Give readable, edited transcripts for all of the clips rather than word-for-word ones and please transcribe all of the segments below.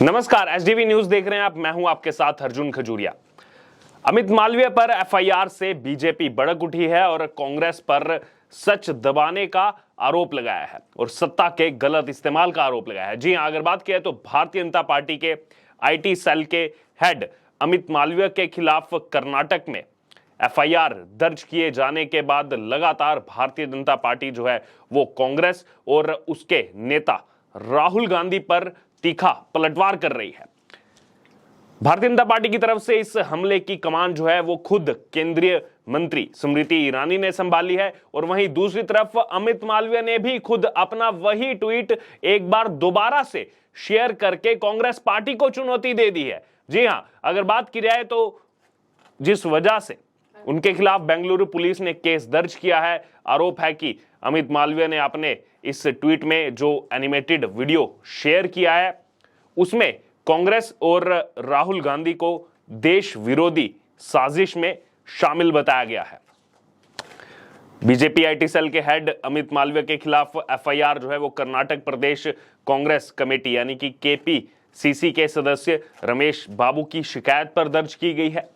नमस्कार, SDV news देख रहे हैं आप। मैं हूं आपके साथ अर्जुन खजूरिया। अमित मालवीय पर एफआईआर से बीजेपी भड़क उठी है और कांग्रेस पर सच दबाने का आरोप लगाया है और सत्ता के गलत इस्तेमाल का आरोप लगाया है। जी हां, अगर बात किया तो भारतीय जनता पार्टी के आईटी सेल के हेड अमित मालवीय के खिलाफ कर्नाटक में एफआईआर दर्ज किए जाने के बाद लगातार भारतीय जनता पार्टी जो है वो कांग्रेस और उसके नेता राहुल गांधी पर तीखा पलटवार कर रही है। भारतीय जनता पार्टी की तरफ से इस हमले की कमान जो है वो खुद केंद्रीय मंत्री स्मृति ईरानी ने संभाली है और वहीं दूसरी तरफ अमित मालवीय ने भी खुद अपना वही ट्वीट एक बार दोबारा से शेयर करके कांग्रेस पार्टी को चुनौती दे दी है। जी हां, अगर बात की जाए तो जिस वजह से उनके खिलाफ बेंगलुरु पुलिस ने केस दर्ज किया है, आरोप है कि अमित मालवीय ने अपने इस ट्वीट में जो एनिमेटेड वीडियो शेयर किया है उसमें कांग्रेस और राहुल गांधी को देश विरोधी साजिश में शामिल बताया गया है। बीजेपी आईटी सेल के हेड अमित मालवीय के खिलाफ एफआईआर जो है वो कर्नाटक प्रदेश कांग्रेस कमेटी यानी कि केपीसीसी के सदस्य रमेश बाबू की शिकायत पर दर्ज की गई है।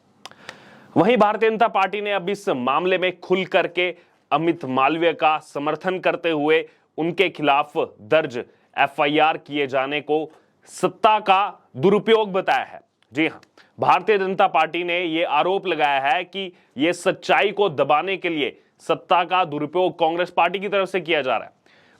वहीं भारतीय जनता पार्टी ने अब इस मामले में खुल करके अमित मालवीय का समर्थन करते हुए उनके खिलाफ दर्ज एफआईआर किए जाने को सत्ता का दुरुपयोग बताया है। जी हां, भारतीय जनता पार्टी ने यह आरोप लगाया है कि यह सच्चाई को दबाने के लिए सत्ता का दुरुपयोग कांग्रेस पार्टी की तरफ से किया जा रहा है।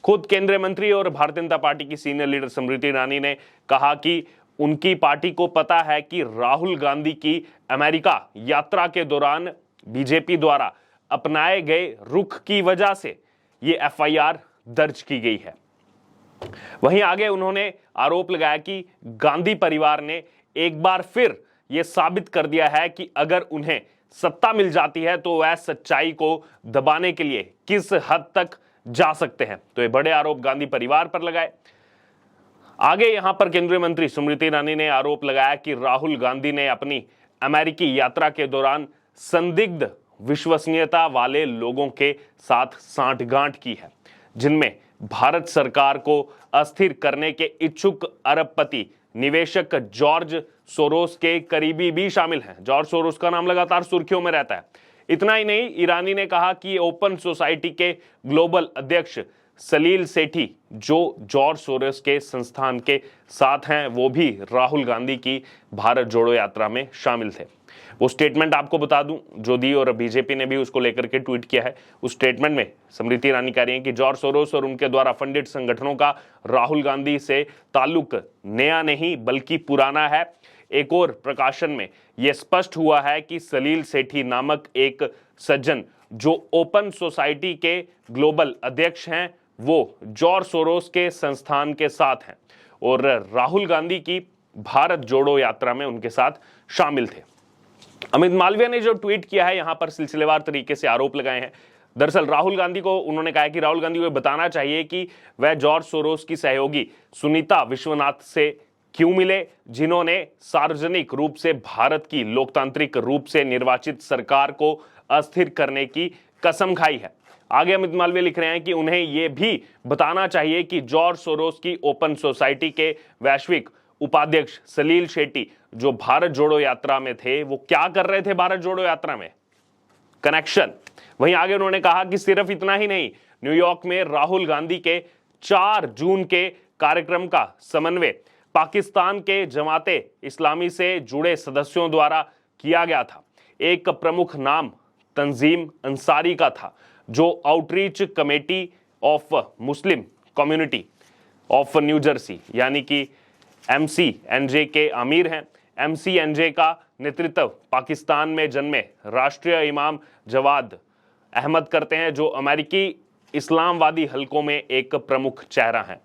खुद केंद्रीय मंत्री और भारतीय जनता पार्टी की सीनियर लीडर स्मृति ईरानी ने कहा कि उनकी पार्टी को पता है कि राहुल गांधी की अमेरिका यात्रा के दौरान बीजेपी द्वारा अपनाए गए रुख की वजह से ये एफआईआर दर्ज की गई है। वहीं आगे उन्होंने आरोप लगाया कि गांधी परिवार ने एक बार फिर यह साबित कर दिया है कि अगर उन्हें सत्ता मिल जाती है तो वह सच्चाई को दबाने के लिए किस हद तक जा सकते हैं। तो ये बड़े आरोप गांधी परिवार पर लगाए। आगे यहां पर केंद्रीय मंत्री स्मृति ईरानी ने आरोप लगाया कि राहुल गांधी ने अपनी अमेरिकी यात्रा के दौरान संदिग्ध विश्वसनीयता वाले लोगों के साथ सांठगांठ की है, जिनमें भारत सरकार को अस्थिर करने के इच्छुक अरबपति निवेशक जॉर्ज सोरोस के करीबी भी शामिल हैं। जॉर्ज सोरोस का नाम लगातार सुर्खियों में रहता है। इतना ही नहीं, ईरानी ने कहा कि ओपन सोसाइटी के ग्लोबल अध्यक्ष सलील सेठी जो जॉर्ज सोरोस के संस्थान के साथ हैं वो भी राहुल गांधी की भारत जोड़ो यात्रा में शामिल थे। वो स्टेटमेंट आपको बता दूं जो दी और बीजेपी ने भी उसको लेकर के ट्वीट किया है। उस स्टेटमेंट में स्मृति ईरानी कह रही हैं कि जॉर्ज सोरोस और उनके द्वारा फंडित संगठनों का राहुल गांधी से ताल्लुक नया नहीं बल्कि पुराना है। एक और प्रकाशन में यह स्पष्ट हुआ है कि सलील सेठी नामक एक सज्जन जो ओपन सोसाइटी के ग्लोबल अध्यक्ष हैं वो जॉर्ज सोरोस के संस्थान के साथ हैं और राहुल गांधी की भारत जोड़ो यात्रा में उनके साथ शामिल थे। अमित मालवीय ने जो ट्वीट किया है यहां पर सिलसिलेवार तरीके से आरोप लगाए हैं। दरअसल राहुल गांधी को उन्होंने कहा है कि राहुल गांधी को बताना चाहिए कि वह जॉर्ज सोरोस की सहयोगी सुनीता विश्वनाथ से क्यों मिले, जिन्होंने सार्वजनिक रूप से भारत की लोकतांत्रिक रूप से निर्वाचित सरकार को अस्थिर करने की कसम खाई है। आगे अमित मालवीय लिख रहे हैं कि उन्हें यह भी बताना चाहिए कि जॉर्ज सोरोस की ओपन सोसाइटी के वैश्विक उपाध्यक्ष सलील शेट्टी जो भारत जोड़ो यात्रा में थे वो क्या कर रहे थे भारत जोड़ो यात्रा में, कनेक्शन। वहीं आगे उन्होंने कहा कि सिर्फ इतना ही नहीं, न्यूयॉर्क में राहुल गांधी के 4 जून के कार्यक्रम का समन्वय पाकिस्तान के जमाते इस्लामी से जुड़े सदस्यों द्वारा किया गया था। एक प्रमुख नाम तंजीम अंसारी का था जो outreach committee of Muslim community of new Jersey यानी कि MCNJ के आमिर हैं। MCNJ का नेतृत्व पाकिस्तान में जन्मे राष्ट्रीय इमाम जवाद अहमद करते हैं जो अमेरिकी इस्लामवादी हलकों में एक प्रमुख चेहरा हैं।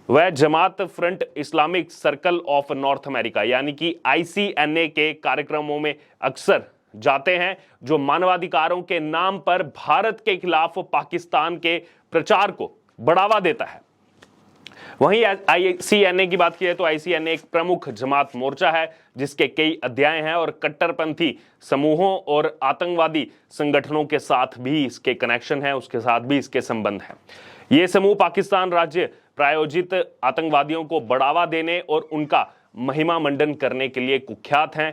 वह जमात front Islamic circle of North America यानी कि ICNA के कार्यक्रमों में अक्सर जाते हैं जो मानवाधिकारों के नाम पर भारत के खिलाफ पाकिस्तान के प्रचार को बढ़ावा देता है। वहीं ICNA की बात की है तो ICNA एक प्रमुख जमात मोर्चा है जिसके कई अध्याय हैं और कट्टरपंथी समूहों और आतंकवादी संगठनों के साथ भी इसके कनेक्शन है, उसके साथ भी इसके संबंध है। ये समूह पाकिस्तान राज्य प्रायोजित आतंकवादियों को बढ़ावा देने और उनका महिमा मंडन करने के लिए कुख्यात हैं।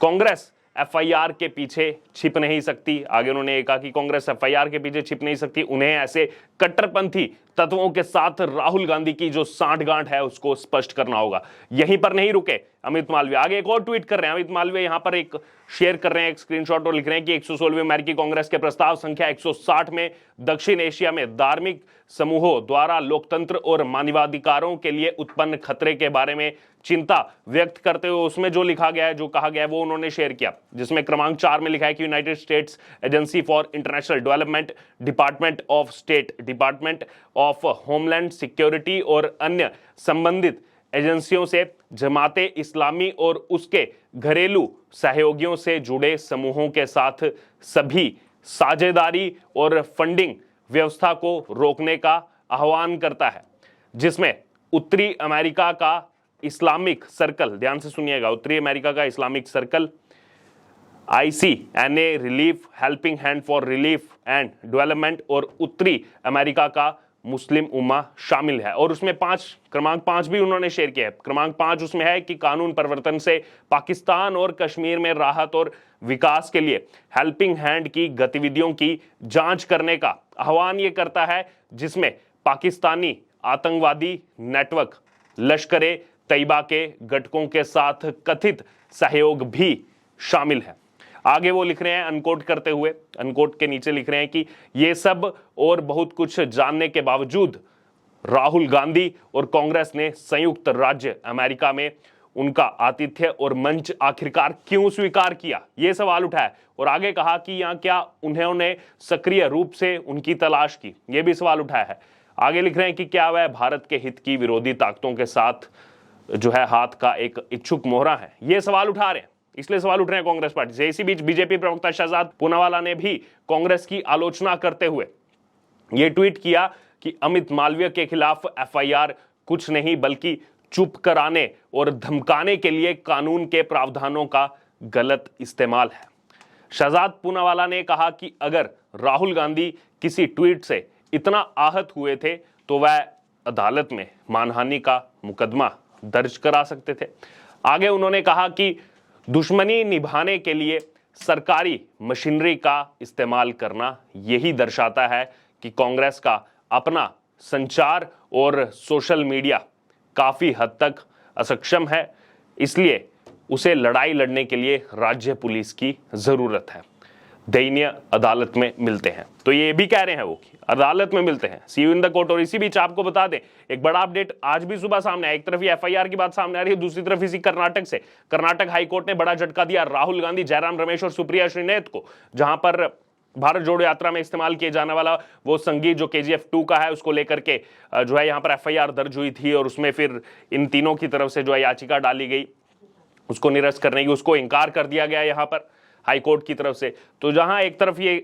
कांग्रेस एफआईआर के पीछे छिप नहीं सकती। आगे उन्होंने कहा कि कांग्रेस एफआईआर के पीछे छिप नहीं सकती, उन्हें ऐसे कट्टरपंथी तत्वों के साथ राहुल गांधी की जो सांठगांठ है उसको स्पष्ट करना होगा। यहीं पर नहीं रुके अमित मालवीय, आगे एक और ट्वीट कर रहे हैं अमित मालवीय, यहां पर एक शेयर कर रहे हैं एक स्क्रीनशॉट और लिख रहे हैं कि 116वीं अमेरिकी कांग्रेस के प्रस्ताव संख्या 160 में दक्षिण एशिया में धार्मिक समूहों द्वारा लोकतंत्र और मानवाधिकारों के लिए उत्पन्न खतरे के बारे में चिंता व्यक्त करते हुए उसमें जो लिखा गया है, जो कहा गया है, वो उन्होंने शेयर किया, जिसमें क्रमांक 4 में लिखा है कि United states agency for international development, department of state, department of homeland security और अन्य संबंधित एजेंसियों से जमाते इस्लामी और उसके घरेलू सहयोगियों से जुड़े समूहों के साथ सभी साझेदारी और फंडिंग व्यवस्था को रोकने का आह्वान करता है, जिसमें उत्तरी अमेरिका का इस्लामिक सर्कल, ध्यान से सुनिएगा, उत्तरी अमेरिका का Islamic circle, ICNA relief, helping hand for relief and development और उत्तरी अमेरिका का मुस्लिम उम्मा शामिल है। और उसमें क्रमांक 5 भी उन्होंने शेयर किया है। क्रमांक 5 उसमें है कि कानून परिवर्तन से पाकिस्तान और कश्मीर में राहत और विकास के लिए हेल्पिंग हैंड की गतिविधियों की जांच करने का आह्वान ये करता है, जिसमें पाकिस्तानी आतंकवादी नेटवर्क लश्कर-ए तैयबा के घटकों के साथ कथित सहयोग भी शामिल है। आगे वो लिख रहे हैं अनकोट करते हुए, अनकोट के नीचे लिख रहे हैं कि ये सब और बहुत कुछ जानने के बावजूद राहुल गांधी और कांग्रेस ने संयुक्त राज्य अमेरिका में उनका आतिथ्य और मंच आखिरकार क्यों स्वीकार किया, ये सवाल उठाया। और आगे कहा कि यहाँ क्या उन्होंने सक्रिय रूप से उनकी तलाश की, ये भी सवाल उठाया है। आगे लिख रहे हैं कि क्या वह भारत के हित की विरोधी ताकतों के साथ जो है हाथ का एक इच्छुक मोहरा है, ये सवाल उठा रहे हैं, इसलिए सवाल उठ रहे हैं कांग्रेस पार्टी से। इसी बीच बीजेपी प्रवक्ता शहजाद पूनावाला ने भी कांग्रेस की आलोचना करते हुए यह ट्वीट किया कि अमित मालवीय के खिलाफ एफआईआर कुछ नहीं बल्कि चुप कराने और धमकाने के लिए कानून के प्रावधानों का गलत इस्तेमाल है। शहजाद पूनावाला ने कहा कि अगर राहुल गांधी किसी ट्वीट से इतना आहत हुए थे तो वह अदालत में मानहानि का मुकदमा दर्ज करा सकते थे। आगे उन्होंने कहा कि दुश्मनी निभाने के लिए सरकारी मशीनरी का इस्तेमाल करना यही दर्शाता है कि कांग्रेस का अपना संचार और सोशल मीडिया काफी हद तक असक्षम है, इसलिए उसे लड़ाई लड़ने के लिए राज्य पुलिस की जरूरत है। दयनीय अदालत में मिलते हैं, तो ये भी कह रहे हैं वो कि अदालत में मिलते हैं, सी यू इन द कोर्ट। और इसी बीच आपको बता दें एक बड़ा अपडेट आज भी सुबह सामने आया। एक तरफ ये एफआईआर की बात सामने आ रही है, दूसरी तरफ इसी कर्नाटक से कर्नाटक हाईकोर्ट ने बड़ा झटका दिया राहुल गांधी, जयराम रमेश और सुप्रिया श्रीनेत को, जहां पर भारत जोड़ो यात्रा में इस्तेमाल किए जाने वाला वो संगीत जो KGF 2 का है उसको लेकर के जो है यहाँ पर एफआईआर दर्ज हुई थी और उसमें फिर इन तीनों की तरफ से जो है याचिका डाली गई उसको निरस्त करने की, उसको इनकार कर दिया गया यहाँ पर हाईकोर्ट की तरफ से। तो जहां एक तरफ ये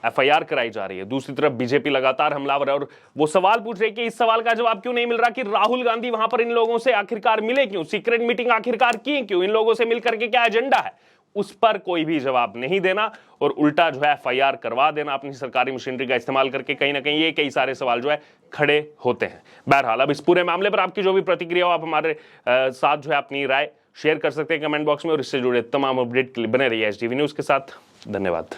एफआईआर कराई जा रही है, दूसरी तरफ बीजेपी लगातार हमलावर है और वो सवाल पूछ रहे हैं कि इस सवाल का जवाब क्यों नहीं मिल रहा कि राहुल गांधी वहां पर इन लोगों से आखिरकार मिले क्यों, सीक्रेट मीटिंग आखिरकार की क्यों, इन लोगों से मिलकर के क्या एजेंडा है, उस पर कोई भी जवाब नहीं देना और उल्टा जो है एफआईआर करवा देना अपनी सरकारी मशीनरी का इस्तेमाल करके। कहीं ना कहीं ये कई सारे सवाल जो है खड़े होते हैं। बहरहाल अब इस पूरे मामले पर आपकी जो भी प्रतिक्रिया हो आप हमारे साथ जो है अपनी राय शेयर कर सकते हैं कमेंट बॉक्स में और इससे जुड़े तमाम अपडेट के लिए बने रहिए एचडीवी न्यूज के साथ। धन्यवाद।